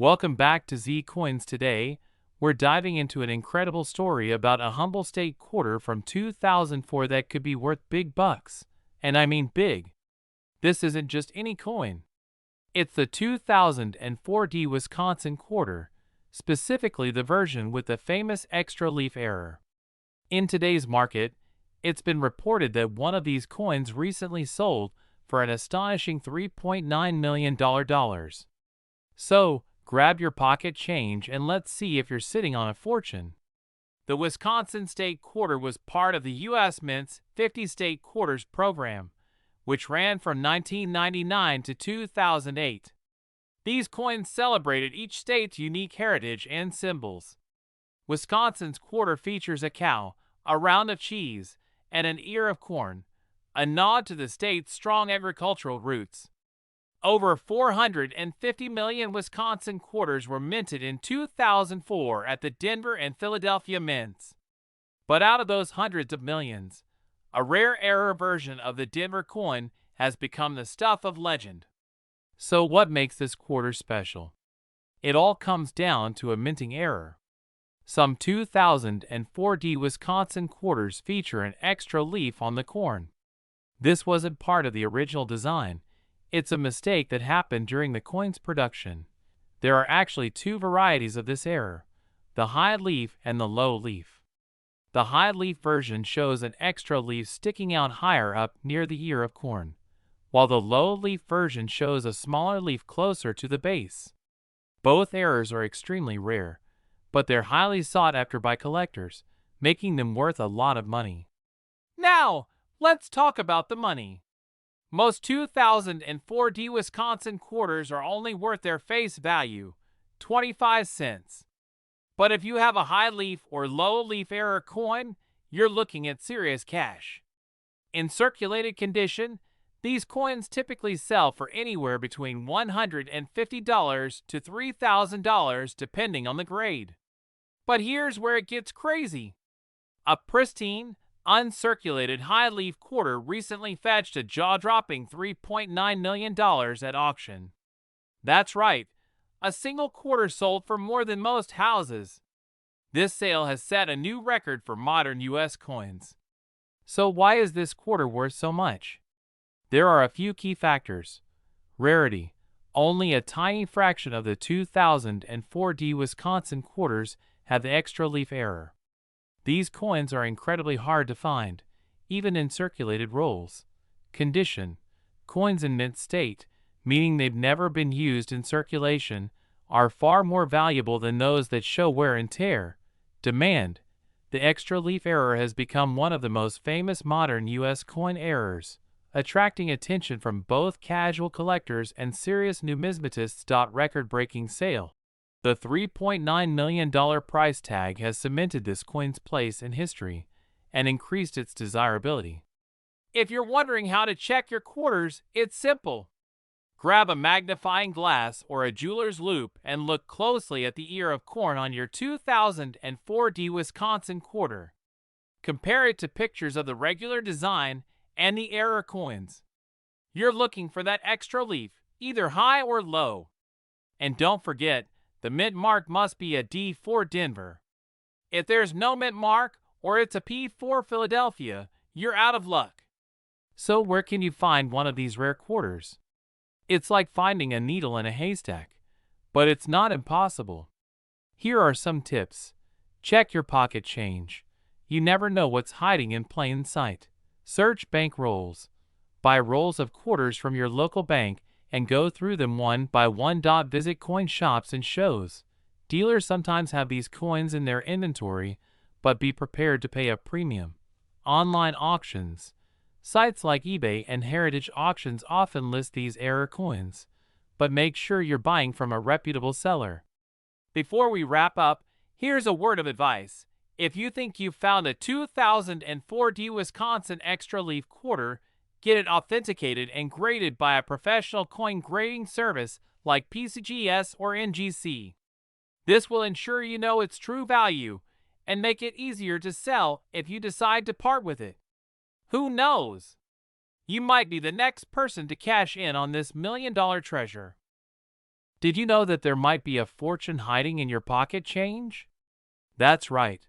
Welcome back to Z Coins. Today, we're diving into an incredible story about a humble state quarter from 2004 that could be worth big bucks. And I mean big. This isn't just any coin. It's the 2004 Wisconsin quarter, specifically the version with the famous extra leaf error. In today's market, it's been reported that one of these coins recently sold for an astonishing $3.9 million. So, grab your pocket change and let's see if you're sitting on a fortune. The Wisconsin State Quarter was part of the U.S. Mint's 50 State Quarters program, which ran from 1999 to 2008. These coins celebrated each state's unique heritage and symbols. Wisconsin's quarter features a cow, a round of cheese, and an ear of corn, a nod to the state's strong agricultural roots. Over 450 million Wisconsin quarters were minted in 2004 at the Denver and Philadelphia mints. But out of those hundreds of millions, a rare error version of the Denver coin has become the stuff of legend. So what makes this quarter special? It all comes down to a minting error. Some 2004 Wisconsin quarters feature an extra leaf on the corn. This wasn't part of the original design. It's a mistake that happened during the coin's production. There are actually two varieties of this error, the high leaf and the low leaf. The high leaf version shows an extra leaf sticking out higher up near the ear of corn, while the low leaf version shows a smaller leaf closer to the base. Both errors are extremely rare, but they're highly sought after by collectors, making them worth a lot of money. Now, let's talk about the money. Most 2004 Wisconsin quarters are only worth their face value, 25 cents. But if you have a high leaf or low leaf error coin, you're looking at serious cash. In circulated condition, these coins typically sell for anywhere between $150 to $3,000 depending on the grade. But here's where it gets crazy. A pristine, uncirculated high leaf quarter recently fetched a jaw-dropping $3.9 million at auction. That's right, a single quarter sold for more than most houses. This sale has set a new record for modern U.S. coins. So why is this quarter worth so much? There are a few key factors. Rarity. Only a tiny fraction of the 2004 Wisconsin quarters have the extra leaf error. These coins are incredibly hard to find, even in circulated rolls. Condition. Coins in mint state, meaning they've never been used in circulation, are far more valuable than those that show wear and tear. Demand. The extra leaf error has become one of the most famous modern U.S. coin errors, attracting attention from both casual collectors and serious numismatists. Record-breaking sale. The $3.9 million price tag has cemented this coin's place in history and increased its desirability. If you're wondering how to check your quarters, it's simple. Grab a magnifying glass or a jeweler's loupe and look closely at the ear of corn on your 2004 Wisconsin quarter. Compare it to pictures of the regular design and the error coins. You're looking for that extra leaf, either high or low. And don't forget, the mint mark must be a D for Denver. If there's no mint mark or it's a P for Philadelphia, you're out of luck. So where can you find one of these rare quarters? It's like finding a needle in a haystack, but it's not impossible. Here are some tips. Check your pocket change. You never know what's hiding in plain sight. Search bank rolls. Buy rolls of quarters from your local bank and go through them one by one. Visit coin shops and shows. Dealers sometimes have these coins in their inventory, but be prepared to pay a premium. Online auctions. Sites like eBay and Heritage Auctions often list these error coins, but make sure you're buying from a reputable seller. Before we wrap up, here's a word of advice. If you think you've found a 2004 Wisconsin extra leaf quarter, get it authenticated and graded by a professional coin grading service like PCGS or NGC. This will ensure you know its true value and make it easier to sell if you decide to part with it. Who knows? You might be the next person to cash in on this million-dollar treasure. Did you know that there might be a fortune hiding in your pocket change? That's right.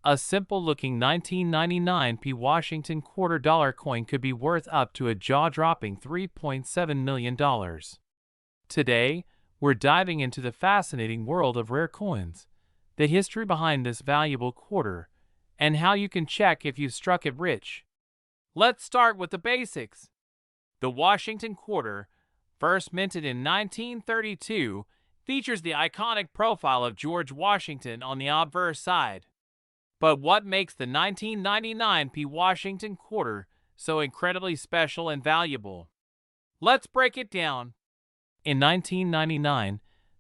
A simple-looking 1999 Washington quarter-dollar coin could be worth up to a jaw-dropping $3.7 million. Today, we're diving into the fascinating world of rare coins, the history behind this valuable quarter, and how you can check if you've struck it rich. Let's start with the basics. The Washington quarter, first minted in 1932, features the iconic profile of George Washington on the obverse side. But what makes the 1999 Washington quarter so incredibly special and valuable? Let's break it down. In 1999,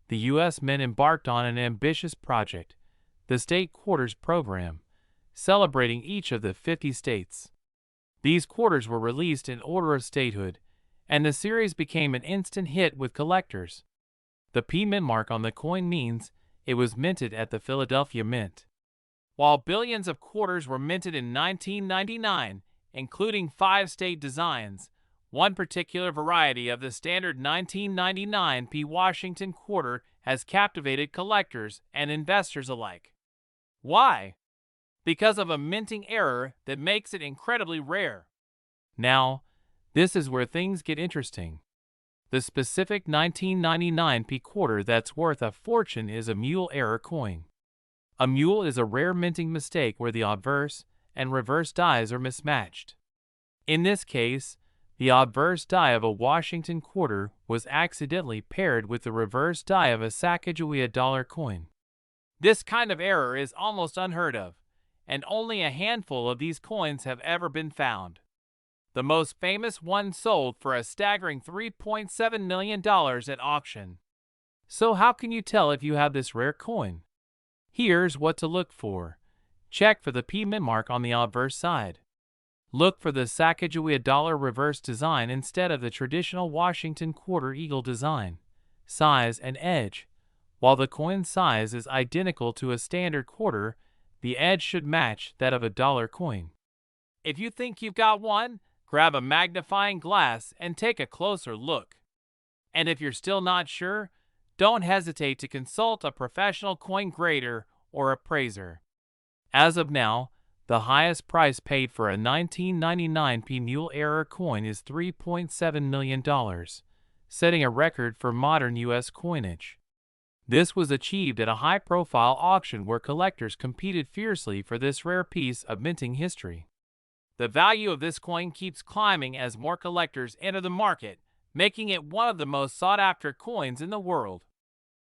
the U.S. Mint embarked on an ambitious project, the State Quarters Program, celebrating each of the 50 states. These quarters were released in order of statehood, and the series became an instant hit with collectors. The P Mint mark on the coin means it was minted at the Philadelphia Mint. While billions of quarters were minted in 1999, including 5 state designs, one particular variety of the standard 1999 Washington quarter has captivated collectors and investors alike. Why? Because of a minting error that makes it incredibly rare. Now, this is where things get interesting. The specific 1999 quarter that's worth a fortune is a mule error coin. A mule is a rare minting mistake where the obverse and reverse dies are mismatched. In this case, the obverse die of a Washington quarter was accidentally paired with the reverse die of a Sacagawea dollar coin. This kind of error is almost unheard of, and only a handful of these coins have ever been found. The most famous one sold for a staggering $3.7 million at auction. So how can you tell if you have this rare coin? Here's what to look for. Check for the P Mint mark on the obverse side. Look for the Sacagawea dollar reverse design instead of the traditional Washington quarter eagle design. Size and edge. While the coin size is identical to a standard quarter, the edge should match that of a dollar coin. If you think you've got one, grab a magnifying glass and take a closer look. And if you're still not sure, don't hesitate to consult a professional coin grader or appraiser. As of now, the highest price paid for a 1999 mule error coin is $3.7 million, setting a record for modern U.S. coinage. This was achieved at a high-profile auction where collectors competed fiercely for this rare piece of minting history. The value of this coin keeps climbing as more collectors enter the market, making it one of the most sought-after coins in the world.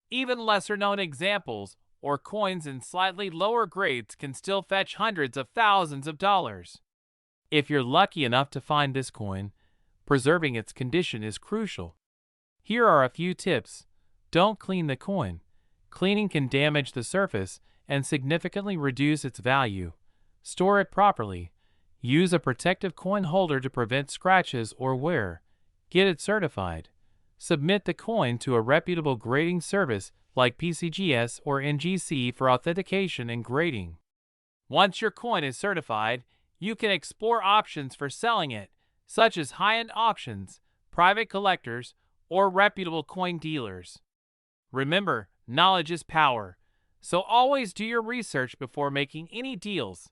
Even lesser-known examples or coins in slightly lower grades can still fetch hundreds of thousands of dollars. If you're lucky enough to find this coin, preserving its condition is crucial. Here are a few tips. Don't clean the coin. Cleaning can damage the surface and significantly reduce its value. Store it properly. Use a protective coin holder to prevent scratches or wear. Get it certified. Submit the coin to a reputable grading service like PCGS or NGC for authentication and grading. Once your coin is certified, you can explore options for selling it, such as high-end auctions, private collectors, or reputable coin dealers. Remember, knowledge is power, so always do your research before making any deals.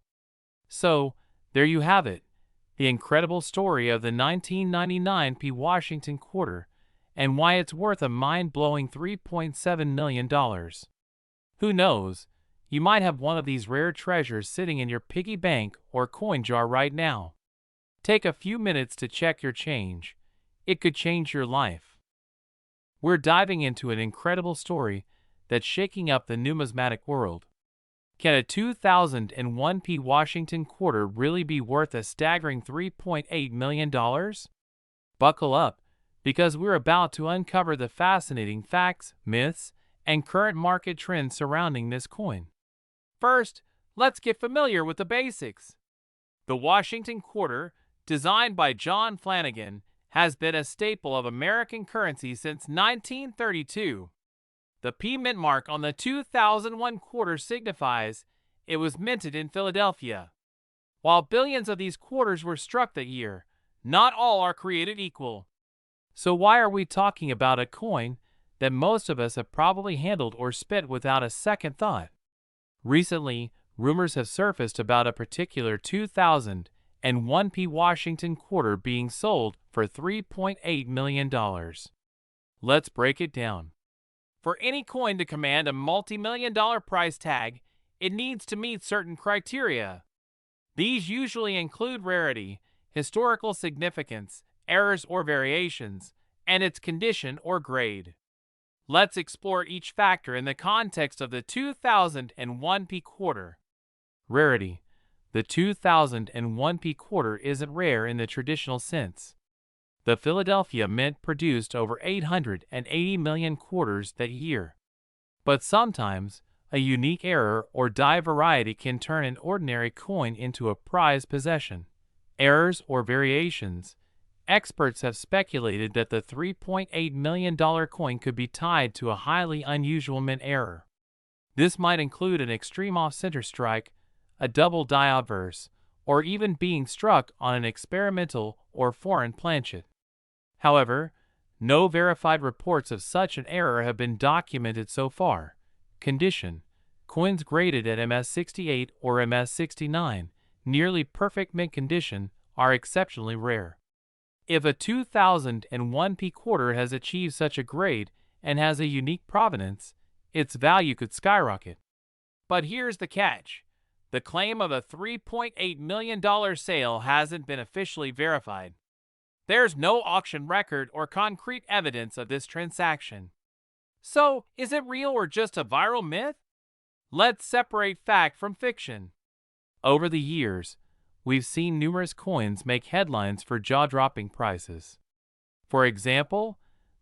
So, there you have it, the incredible story of the 1999 Washington quarter, and why it's worth a mind-blowing $3.7 million. Who knows, you might have one of these rare treasures sitting in your piggy bank or coin jar right now. Take a few minutes to check your change. It could change your life. We're diving into an incredible story that's shaking up the numismatic world. Can a 2001 Washington quarter really be worth a staggering $3.8 million? Buckle up, because we're about to uncover the fascinating facts, myths, and current market trends surrounding this coin. First, let's get familiar with the basics. The Washington quarter, designed by John Flanagan, has been a staple of American currency since 1932. The P Mint mark on the 2001 quarter signifies it was minted in Philadelphia. While billions of these quarters were struck that year, not all are created equal. So why are we talking about a coin that most of us have probably handled or spent without a second thought. Recently, rumors have surfaced about a particular 2001p Washington quarter being sold for $3.8 million. Let's break it down. For any coin to command a multi-million-dollar price tag, it needs to meet certain criteria. These usually include rarity, historical significance, errors or variations, and its condition or grade. Let's explore each factor in the context of the 2001p quarter. Rarity. The 2001p quarter isn't rare in the traditional sense. The Philadelphia Mint produced over 880 million quarters that year. But sometimes, a unique error or die variety can turn an ordinary coin into a prized possession. Errors or variations. Experts have speculated that the $3.8 million coin could be tied to a highly unusual mint error. This might include an extreme off-center strike, a double die obverse, or even being struck on an experimental or foreign planchet. However, no verified reports of such an error have been documented so far. Condition. Coins graded at MS68 or MS69, nearly perfect mint condition, are exceptionally rare. If a 2001p quarter has achieved such a grade and has a unique provenance, its value could skyrocket. But here's the catch. The claim of a $3.8 million sale hasn't been officially verified. There's no auction record or concrete evidence of this transaction. So, is it real or just a viral myth? Let's separate fact from fiction. Over the years, we've seen numerous coins make headlines for jaw-dropping prices. For example,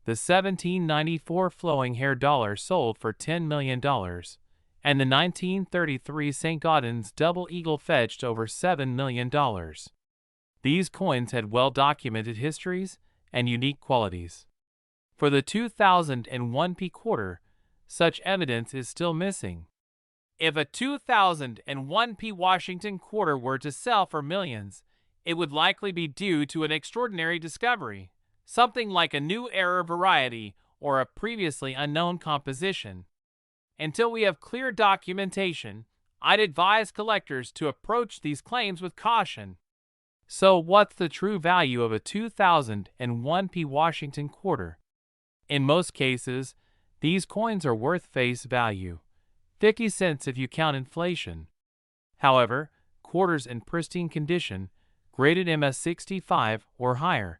the 1794 flowing hair dollar sold for $10 million, and the 1933 St. Gaudens double eagle fetched over $7 million. These coins had well-documented histories and unique qualities. For the 2001p quarter, such evidence is still missing. If a 2001p Washington quarter were to sell for millions, it would likely be due to an extraordinary discovery, something like a new error variety or a previously unknown composition. Until we have clear documentation, I'd advise collectors to approach these claims with caution. So what's the true value of a 2001p Washington quarter? In most cases, these coins are worth face value, 50 cents if you count inflation. However, quarters in pristine condition, graded MS65 or higher,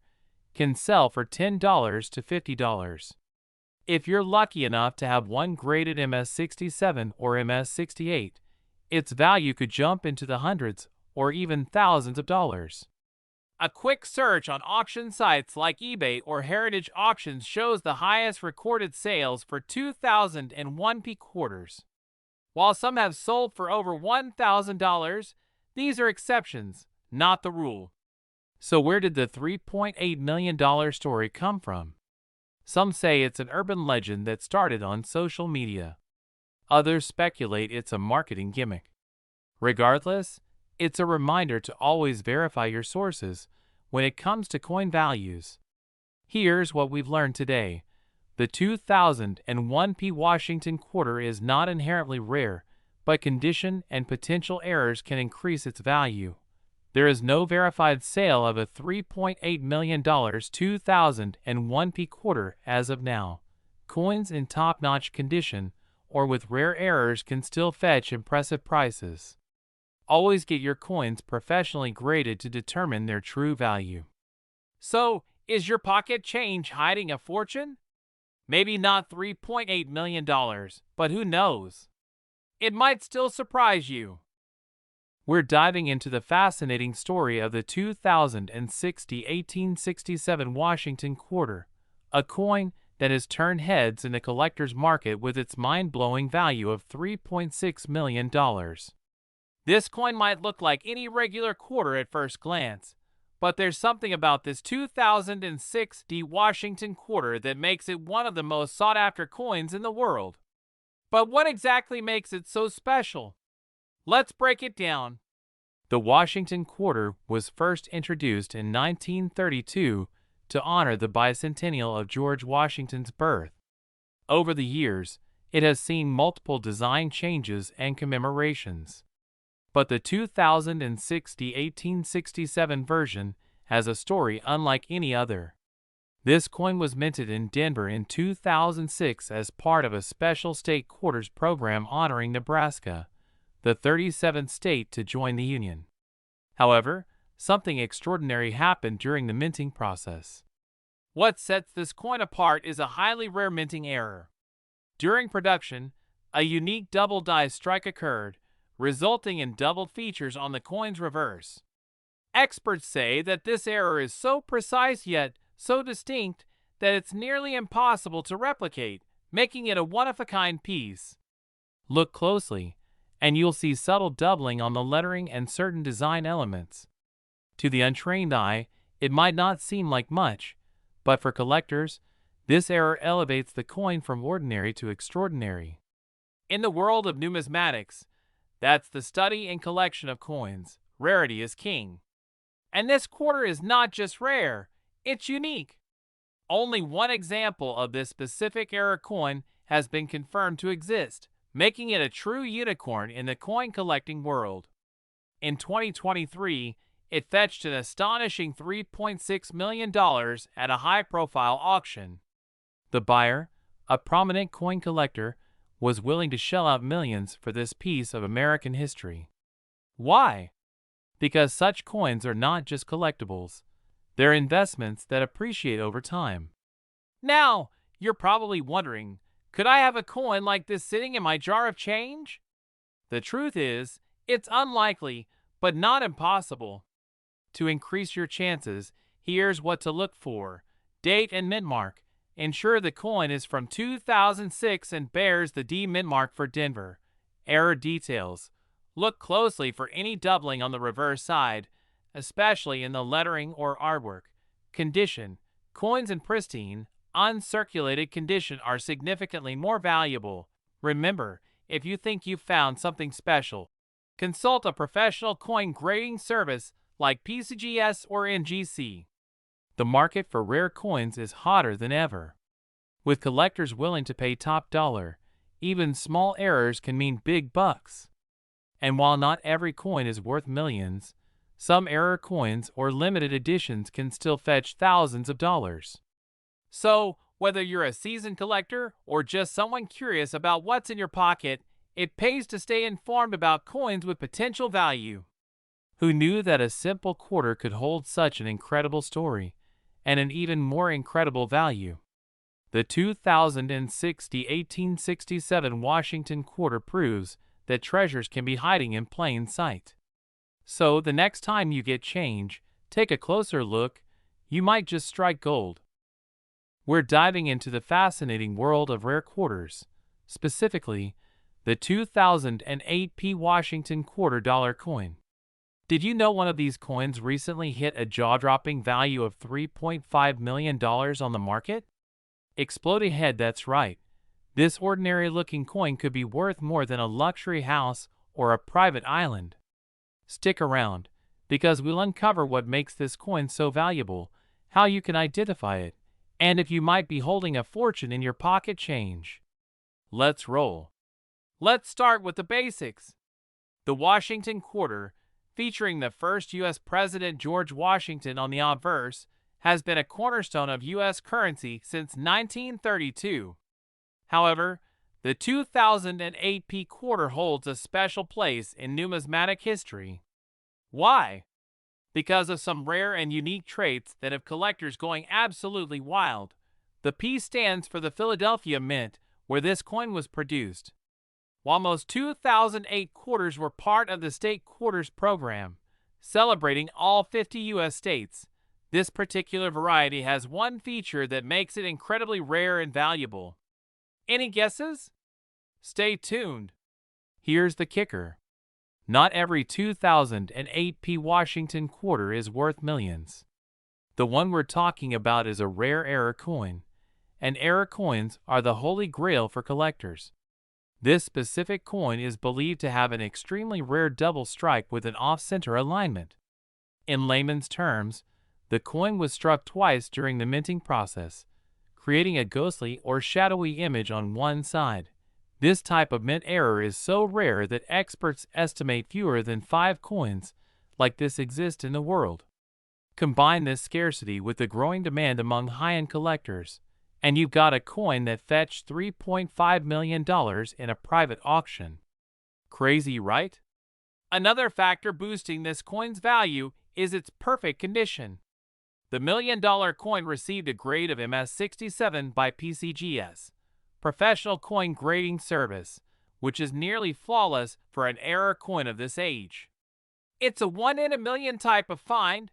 can sell for $10 to $50. If you're lucky enough to have one graded MS67 or MS68, its value could jump into the hundreds or even thousands of dollars. A quick search on auction sites like eBay or Heritage Auctions shows the highest recorded sales for 2001p quarters. While some have sold for over $1,000, these are exceptions, not the rule. So where did the $3.8 million story come from? Some say it's an urban legend that started on social media. Others speculate it's a marketing gimmick. Regardless, it's a reminder to always verify your sources when it comes to coin values. Here's what we've learned today. The 2001p Washington quarter is not inherently rare, but condition and potential errors can increase its value. There is no verified sale of a $3.8 million 2001p quarter as of now. Coins in top-notch condition or with rare errors can still fetch impressive prices. Always get your coins professionally graded to determine their true value. So, is your pocket change hiding a fortune? Maybe not $3.8 million, but who knows? It might still surprise you. We're diving into the fascinating story of the 1867 Washington quarter, a coin that has turned heads in the collector's market with its mind-blowing value of $3.6 million. This coin might look like any regular quarter at first glance, but there's something about this 2006 Washington quarter that makes it one of the most sought-after coins in the world. But what exactly makes it so special? Let's break it down. The Washington quarter was first introduced in 1932 to honor the bicentennial of George Washington's birth. Over the years, it has seen multiple design changes and commemorations. But the 2060 1867 version has a story unlike any other. This coin was minted in Denver in 2006 as part of a special state quarters program honoring Nebraska, the 37th state to join the Union. However, something extraordinary happened during the minting process. What sets this coin apart is a highly rare minting error. During production, a unique double die strike occurred, resulting in doubled features on the coin's reverse. Experts say that this error is so precise yet so distinct that it's nearly impossible to replicate, making it a one-of-a-kind piece. Look closely, and you'll see subtle doubling on the lettering and certain design elements. To the untrained eye, it might not seem like much, but for collectors, this error elevates the coin from ordinary to extraordinary. In the world of numismatics, that's the study and collection of coins, rarity is king. And this quarter is not just rare, it's unique. Only one example of this specific error coin has been confirmed to exist, making it a true unicorn in the coin collecting world. In 2023, it fetched an astonishing $3.6 million at a high-profile auction. The buyer, a prominent coin collector, was willing to shell out millions for this piece of American history. Why? Because such coins are not just collectibles. They're investments that appreciate over time. Now, you're probably wondering, could I have a coin like this sitting in my jar of change? The truth is, it's unlikely, but not impossible. To increase your chances, here's what to look for. Date and mint mark. Ensure the coin is from 2006 and bears the D mint mark for Denver. Error details. Look closely for any doubling on the reverse side, especially in the lettering or artwork. Condition. Coins in pristine, uncirculated condition are significantly more valuable. Remember, if you think you've found something special, consult a professional coin grading service like PCGS or NGC. The market for rare coins is hotter than ever. With collectors willing to pay top dollar, even small errors can mean big bucks. And while not every coin is worth millions, some error coins or limited editions can still fetch thousands of dollars. So, whether you're a seasoned collector or just someone curious about what's in your pocket, it pays to stay informed about coins with potential value. Who knew that a simple quarter could hold such an incredible story and an even more incredible value? The 2060 1867 Washington quarter proves that treasures can be hiding in plain sight. So the next time you get change, take a closer look. You might just strike gold. We're diving into the fascinating world of rare quarters, specifically the 2008 P Washington $quarter coin. Did you know one of these coins recently hit a jaw-dropping value of $3.5 million on the market? Explode ahead, that's right. This ordinary-looking coin could be worth more than a luxury house or a private island. Stick around, because we'll uncover what makes this coin so valuable, how you can identify it, and if you might be holding a fortune in your pocket change. Let's roll. Let's start with the basics. The Washington quarter, featuring the first U.S. President George Washington on the obverse, has been a cornerstone of U.S. currency since 1932. However, the 2008 P quarter holds a special place in numismatic history. Why? Because of some rare and unique traits that have collectors going absolutely wild. The P stands for the Philadelphia Mint, where this coin was produced. While most 2008 quarters were part of the state quarters program, celebrating all 50 U.S. states, this particular variety has one feature that makes it incredibly rare and valuable. Any guesses? Stay tuned. Here's the kicker. Not every 2008 P Washington quarter is worth millions. The one we're talking about is a rare error coin, and error coins are the holy grail for collectors. This specific coin is believed to have an extremely rare double strike with an off-center alignment. In layman's terms, the coin was struck twice during the minting process, creating a ghostly or shadowy image on one side. This type of mint error is so rare that experts estimate fewer than 5 coins like this exist in the world. Combine this scarcity with the growing demand among high-end collectors, and you've got a coin that fetched $3.5 million in a private auction. Crazy, right? Another factor boosting this coin's value is its perfect condition. The $1 million coin received a grade of MS67 by PCGS, Professional Coin Grading Service, which is nearly flawless for an error coin of this age. It's a 1 in a million type of find.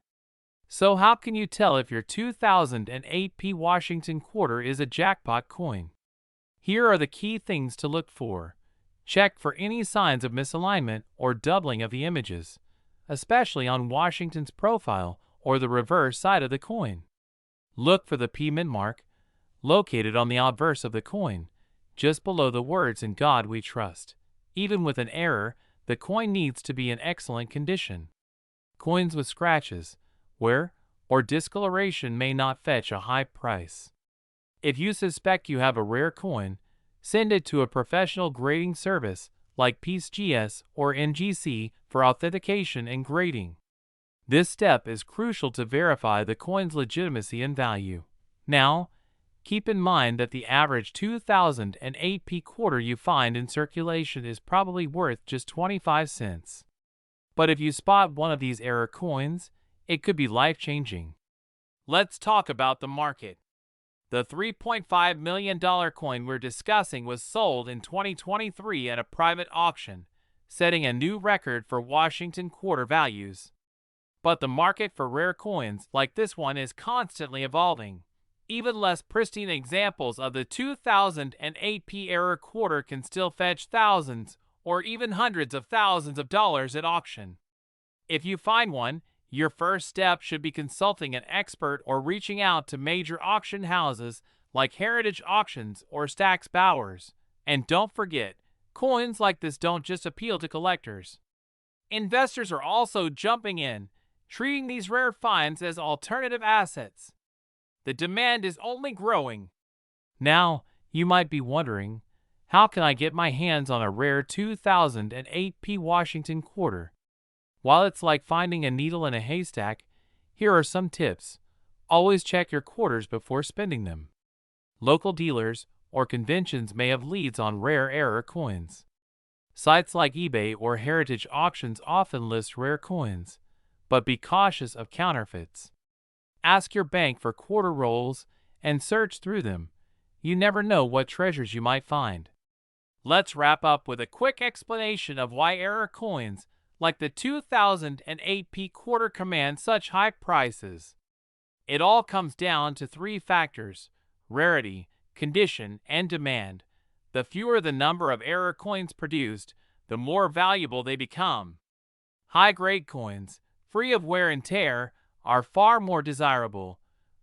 So how can you tell if your 2008 Washington quarter is a jackpot coin? Here are the key things to look for. Check for any signs of misalignment or doubling of the images, especially on Washington's profile or the reverse side of the coin. Look for the P mint mark, located on the obverse of the coin, just below the words "In God We Trust." Even with an error, the coin needs to be in excellent condition. Coins with scratches, wear, or discoloration may not fetch a high price. If you suspect you have a rare coin, send it to a professional grading service like PCGS or NGC for authentication and grading. This step is crucial to verify the coin's legitimacy and value. Now, keep in mind that the average 2008 quarter you find in circulation is probably worth just 25 cents. But if you spot one of these error coins, it could be life-changing. Let's talk about the market. The $3.5 million coin we're discussing was sold in 2023 at a private auction, setting a new record for Washington quarter values. But the market for rare coins like this one is constantly evolving. Even less pristine examples of the 2008 error quarter can still fetch thousands or even hundreds of thousands of dollars at auction. If you find one, your first step should be consulting an expert or reaching out to major auction houses like Heritage Auctions or Stack's Bowers. And don't forget, coins like this don't just appeal to collectors. Investors are also jumping in, treating these rare finds as alternative assets. The demand is only growing. Now, you might be wondering, how can I get my hands on a rare 2008 Washington quarter? While it's like finding a needle in a haystack, here are some tips. Always check your quarters before spending them. Local dealers or conventions may have leads on rare error coins. Sites like eBay or Heritage Auctions often list rare coins, but be cautious of counterfeits. Ask your bank for quarter rolls and search through them. You never know what treasures you might find. Let's wrap up with a quick explanation of why error coins like the 2008 quarter command such high prices. It all comes down to 3 factors: rarity, condition, and demand. The fewer the number of error coins produced, the more valuable they become. High-grade coins, free of wear and tear, are far more desirable.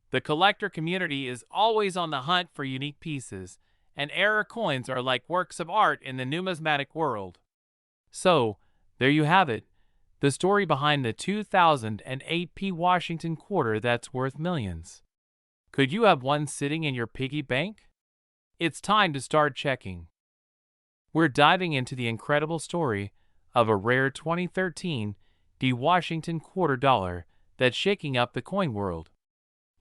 The collector community is always on the hunt for unique pieces, and error coins are like works of art in the numismatic world. So, there you have it, the story behind the 2008 Washington quarter that's worth millions. Could you have one sitting in your piggy bank? It's time to start checking. We're diving into the incredible story of a rare 2013 Washington quarter dollar that's shaking up the coin world.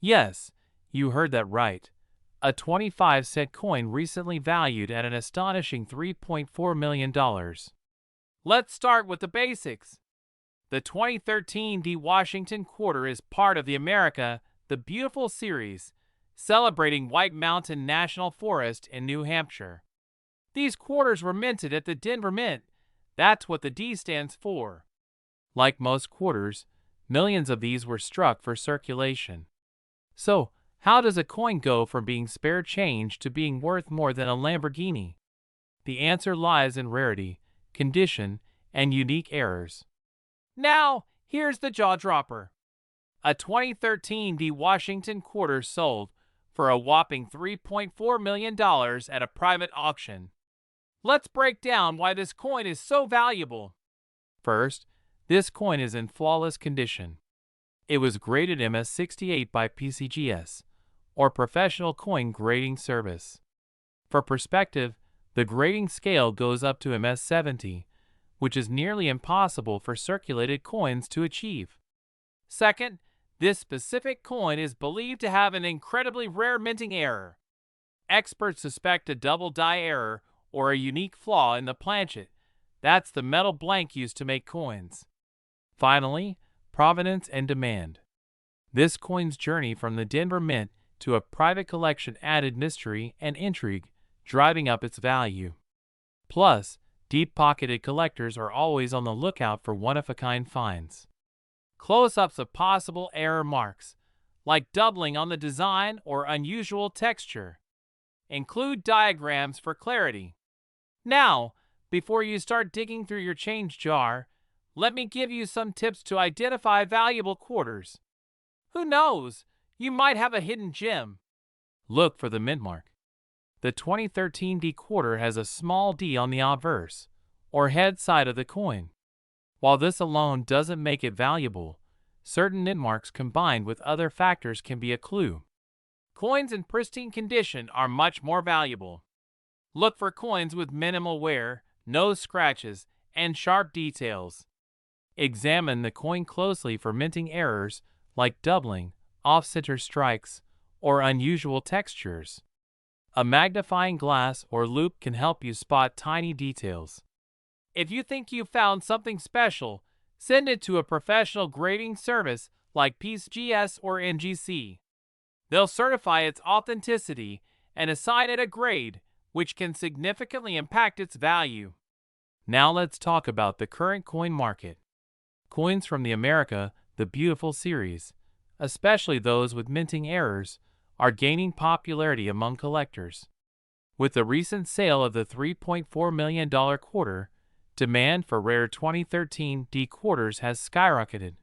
Yes, you heard that right. A 25-cent coin recently valued at an astonishing $3.4 million. Let's start with the basics. The 2013 Washington quarter is part of the America the Beautiful series, celebrating White Mountain National Forest in New Hampshire. These quarters were minted at the Denver Mint. That's what the D stands for. Like most quarters, millions of these were struck for circulation. So, how does a coin go from being spare change to being worth more than a Lamborghini? The answer lies in rarity, condition, and unique errors. Now, here's the jaw-dropper. A 2013 Washington quarter sold for a whopping $3.4 million at a private auction. Let's break down why this coin is so valuable. First, this coin is in flawless condition. It was graded MS68 by PCGS, or professional coin grading service. For perspective, the grading scale goes up to MS-70, which is nearly impossible for circulated coins to achieve. Second, this specific coin is believed to have an incredibly rare minting error. Experts suspect a double die error or a unique flaw in the planchet. That's the metal blank used to make coins. Finally, provenance and demand. This coin's journey from the Denver Mint to a private collection added mystery and intrigue, driving up its value. Plus, deep-pocketed collectors are always on the lookout for one-of-a-kind finds. Close-ups of possible error marks, like doubling on the design or unusual texture. Include diagrams for clarity. Now, before you start digging through your change jar, let me give you some tips to identify valuable quarters. Who knows? You might have a hidden gem. Look for the mint mark. The 2013 D quarter has a small d on the obverse, or head side of the coin. While this alone doesn't make it valuable, certain mint marks combined with other factors can be a clue. Coins in pristine condition are much more valuable. Look for coins with minimal wear, no scratches, and sharp details. Examine the coin closely for minting errors like doubling, off-center strikes, or unusual textures. A magnifying glass or loupe can help you spot tiny details. If you think you found something special, send it to a professional grading service like PCGS or NGC. They'll certify its authenticity and assign it a grade, which can significantly impact its value. Now let's talk about the current coin market. Coins from the America the Beautiful series, especially those with minting errors, are gaining popularity among collectors. With the recent sale of the $3.4 million quarter, demand for rare 2013 D quarters has skyrocketed.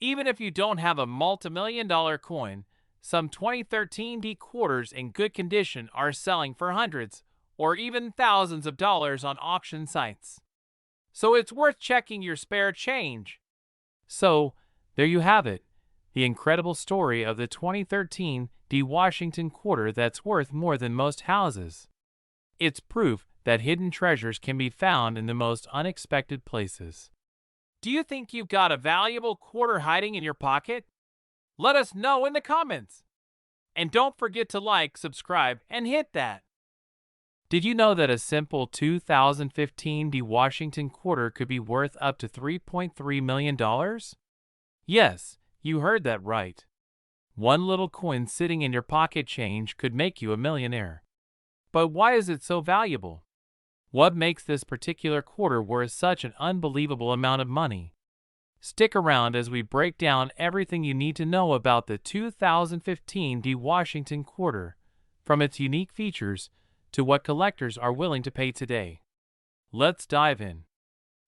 Even if you don't have a multi-million-dollar coin, some 2013 D quarters in good condition are selling for hundreds or even thousands of dollars on auction sites. So it's worth checking your spare change. So, there you have it, the incredible story of the 2013 D Washington quarter that's worth more than most houses. It's proof that hidden treasures can be found in the most unexpected places. Do you think you've got a valuable quarter hiding in your pocket? Let us know in the comments. And don't forget to like, subscribe, and hit that. Did you know that a simple 2015 D Washington quarter could be worth up to $3.3 million? Yes, you heard that right. One little coin sitting in your pocket change could make you a millionaire. But why is it so valuable? What makes this particular quarter worth such an unbelievable amount of money? Stick around as we break down everything you need to know about the 2015 D Washington quarter, from its unique features to what collectors are willing to pay today. Let's dive in.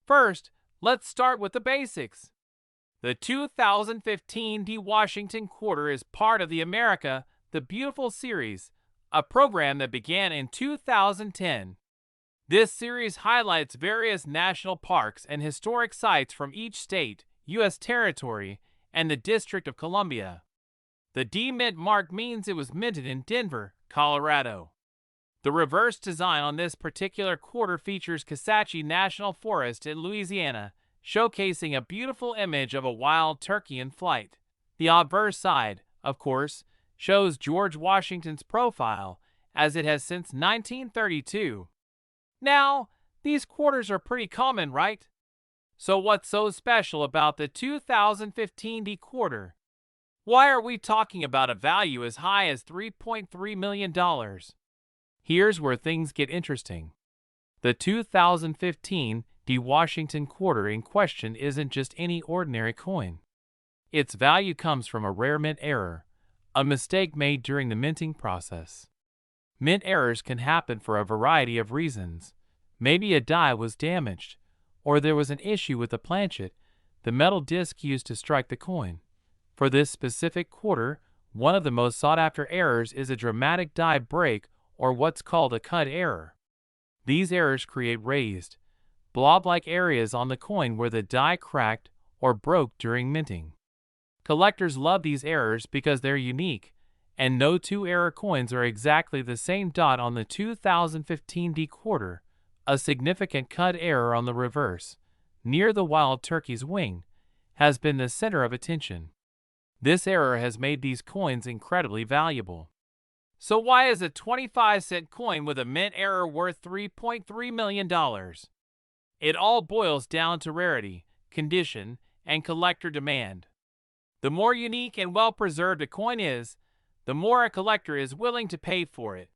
First, let's start with the basics. The 2015 D Washington quarter is part of the America the Beautiful series, a program that began in 2010. This series highlights various national parks and historic sites from each state, U.S. territory, and the District of Columbia. The D Mint mark means it was minted in Denver, Colorado. The reverse design on this particular quarter features Kisatchie National Forest in Louisiana, showcasing a beautiful image of a wild turkey in flight. The obverse side, of course, shows George Washington's profile, as it has since 1932. Now, these quarters are pretty common, right? So what's so special about the 2015 D quarter? Why are we talking about a value as high as $3.3 million? Here's where things get interesting. The 2015 D Washington quarter in question isn't just any ordinary coin. Its value comes from a rare mint error, a mistake made during the minting process. Mint errors can happen for a variety of reasons. Maybe a die was damaged, or there was an issue with the planchet, the metal disc used to strike the coin. For this specific quarter, one of the most sought-after errors is a dramatic die break, or what's called a cut error. These errors create raised, blob-like areas on the coin where the die cracked or broke during minting. Collectors love these errors because they're unique, and no two error coins are exactly the same. On the 2015 D quarter, a significant cut error on the reverse, near the wild turkey's wing, has been the center of attention. This error has made these coins incredibly valuable. So why is a 25-cent coin with a mint error worth $3.3 million? It all boils down to rarity, condition, and collector demand. The more unique and well-preserved a coin is, the more a collector is willing to pay for it.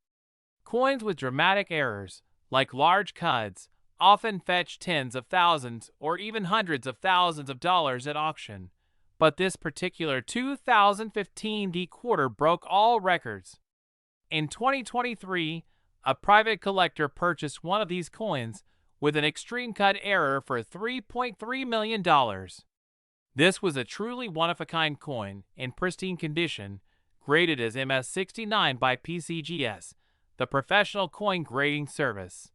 Coins with dramatic errors, like large cuds, often fetch tens of thousands or even hundreds of thousands of dollars at auction. But this particular 2015 D quarter broke all records. In 2023, a private collector purchased one of these coins with an extreme cut error for $3.3 million. This was a truly one-of-a-kind coin in pristine condition, graded as MS69 by PCGS, the professional coin grading service.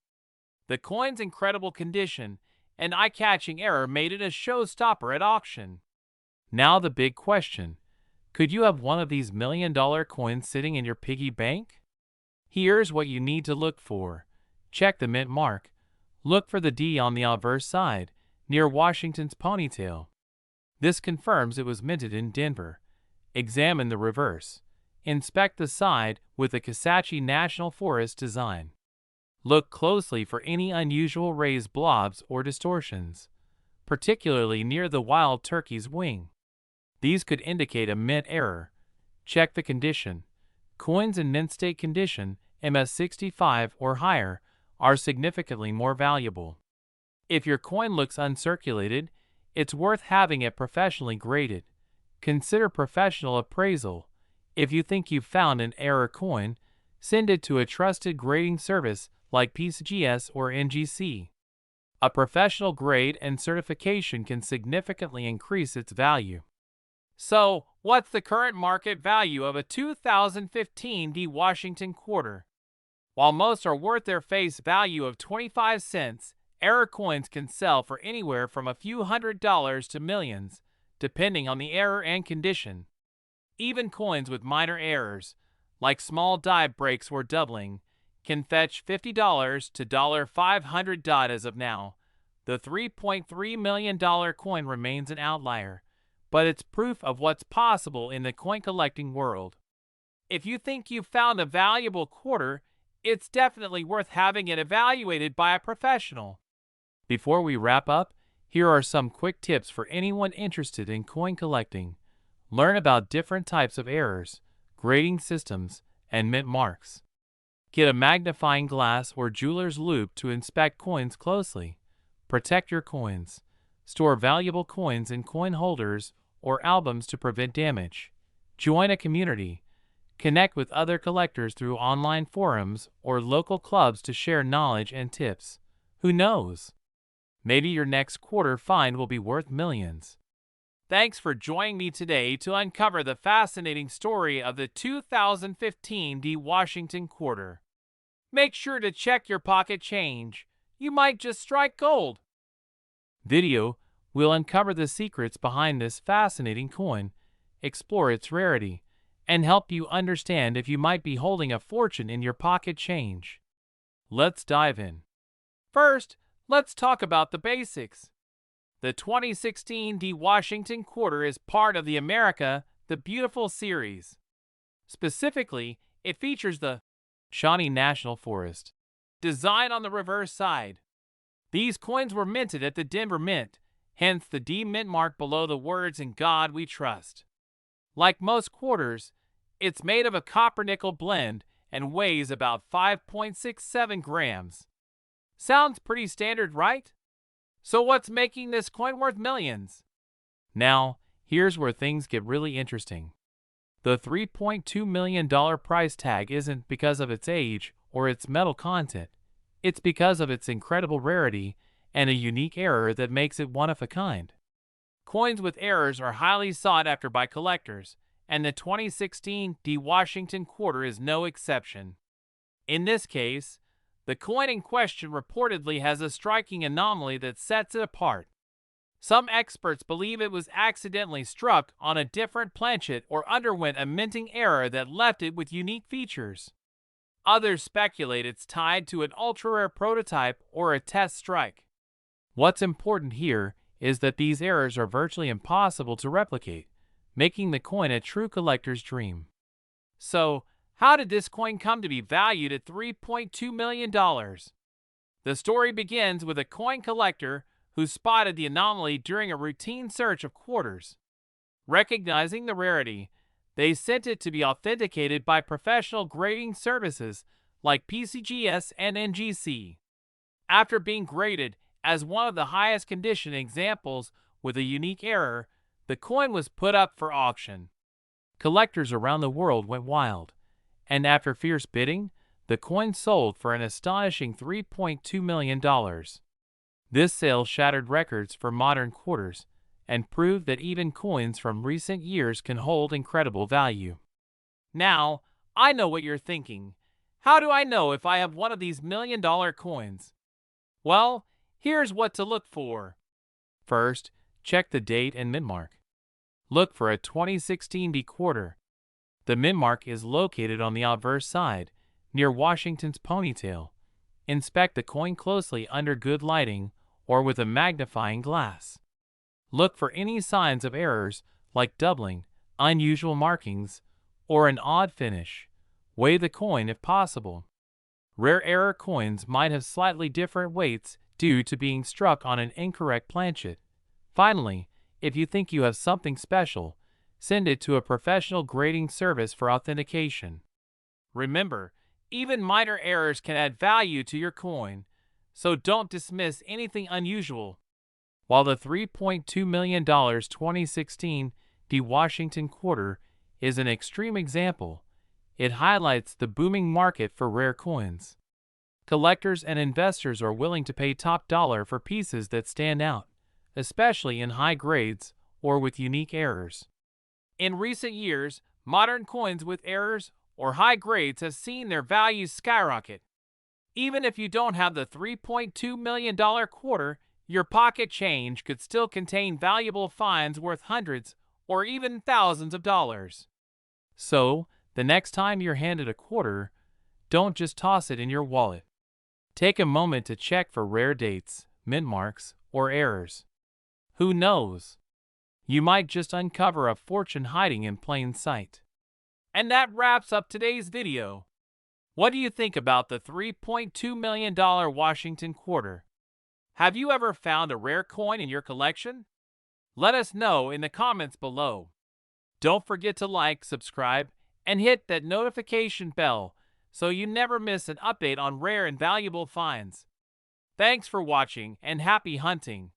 The coin's incredible condition and eye-catching error made it a showstopper at auction. Now the big question: could you have one of these million-dollar coins sitting in your piggy bank? Here's what you need to look for. Check the mint mark. Look for the D on the obverse side, near Washington's ponytail. This confirms it was minted in Denver. Examine the reverse. Inspect the side with the Kisatchie National Forest design. Look closely for any unusual raised blobs or distortions, particularly near the wild turkey's wing. These could indicate a mint error. Check the condition. Coins in mint state condition, MS65 or higher, are significantly more valuable. If your coin looks uncirculated, it's worth having it professionally graded. Consider professional appraisal. If you think you've found an error coin, send it to a trusted grading service like PCGS or NGC. A professional grade and certification can significantly increase its value. So, what's the current market value of a 2015 D Washington quarter? While most are worth their face value of 25 cents, error coins can sell for anywhere from a few $100s to millions, depending on the error and condition. Even coins with minor errors, like small die breaks or doubling, can fetch $50 to $500. As of now, the $3.3 million coin remains an outlier, but it's proof of what's possible in the coin collecting world. If you think you've found a valuable quarter, it's definitely worth having it evaluated by a professional. Before we wrap up, here are some quick tips for anyone interested in coin collecting. Learn about different types of errors, grading systems, and mint marks. Get a magnifying glass or jeweler's loupe to inspect coins closely. Protect your coins. Store valuable coins in coin holders or albums to prevent damage. Join a community. Connect with other collectors through online forums or local clubs to share knowledge and tips. Who knows? Maybe your next quarter find will be worth millions. Thanks for joining me today to uncover the fascinating story of the 2015 D Washington quarter. Make sure to check your pocket change. You might just strike gold. Video will uncover the secrets behind this fascinating coin, explore its rarity, and help you understand if you might be holding a fortune in your pocket change. Let's dive in. First, let's talk about the basics. The 2016 D Washington quarter is part of the America the Beautiful series. Specifically, it features the Shawnee National Forest design on the reverse side. These coins were minted at the Denver Mint, hence the D mint mark below the words "In God We Trust." Like most quarters, it's made of a copper-nickel blend and weighs about 5.67 grams. Sounds pretty standard, right? So what's making this coin worth millions? Now, here's where things get really interesting. The $3.2 million price tag isn't because of its age or its metal content. It's because of its incredible rarity and a unique error that makes it one of a kind. Coins with errors are highly sought after by collectors, and the 2016 D Washington quarter is no exception. In this case, the coin in question reportedly has a striking anomaly that sets it apart. Some experts believe it was accidentally struck on a different planchet or underwent a minting error that left it with unique features. Others speculate it's tied to an ultra-rare prototype or a test strike. What's important here is that these errors are virtually impossible to replicate, making the coin a true collector's dream. So, how did this coin come to be valued at $3.2 million? The story begins with a coin collector who spotted the anomaly during a routine search of quarters. Recognizing the rarity, they sent it to be authenticated by professional grading services like PCGS and NGC. After being graded as one of the highest condition examples with a unique error, the coin was put up for auction. Collectors around the world went wild, and after fierce bidding, the coin sold for an astonishing $3.2 million. This sale shattered records for modern quarters and proved that even coins from recent years can hold incredible value. Now, I know what you're thinking. How do I know if I have one of these million-dollar coins? Well, here's what to look for. First, check the date and mint mark. Look for a 2016 B quarter. The mint mark is located on the obverse side, near Washington's ponytail. Inspect the coin closely under good lighting or with a magnifying glass. Look for any signs of errors like doubling, unusual markings, or an odd finish. Weigh the coin if possible. Rare error coins might have slightly different weights due to being struck on an incorrect planchet. Finally, if you think you have something special, send it to a professional grading service for authentication. Remember, even minor errors can add value to your coin, so don't dismiss anything unusual. While the $3.2 million 2016 D Washington quarter is an extreme example, it highlights the booming market for rare coins. Collectors and investors are willing to pay top dollar for pieces that stand out, especially in high grades or with unique errors. In recent years, modern coins with errors or high grades have seen their values skyrocket. Even if you don't have the $3.2 million quarter, your pocket change could still contain valuable finds worth hundreds or even thousands of dollars. So, the next time you're handed a quarter, don't just toss it in your wallet. Take a moment to check for rare dates, mint marks, or errors. Who knows? You might just uncover a fortune hiding in plain sight. And that wraps up today's video. What do you think about the $3.2 million Washington quarter? Have you ever found a rare coin in your collection? Let us know in the comments below. Don't forget to like, subscribe, and hit that notification bell so you never miss an update on rare and valuable finds. Thanks for watching and happy hunting!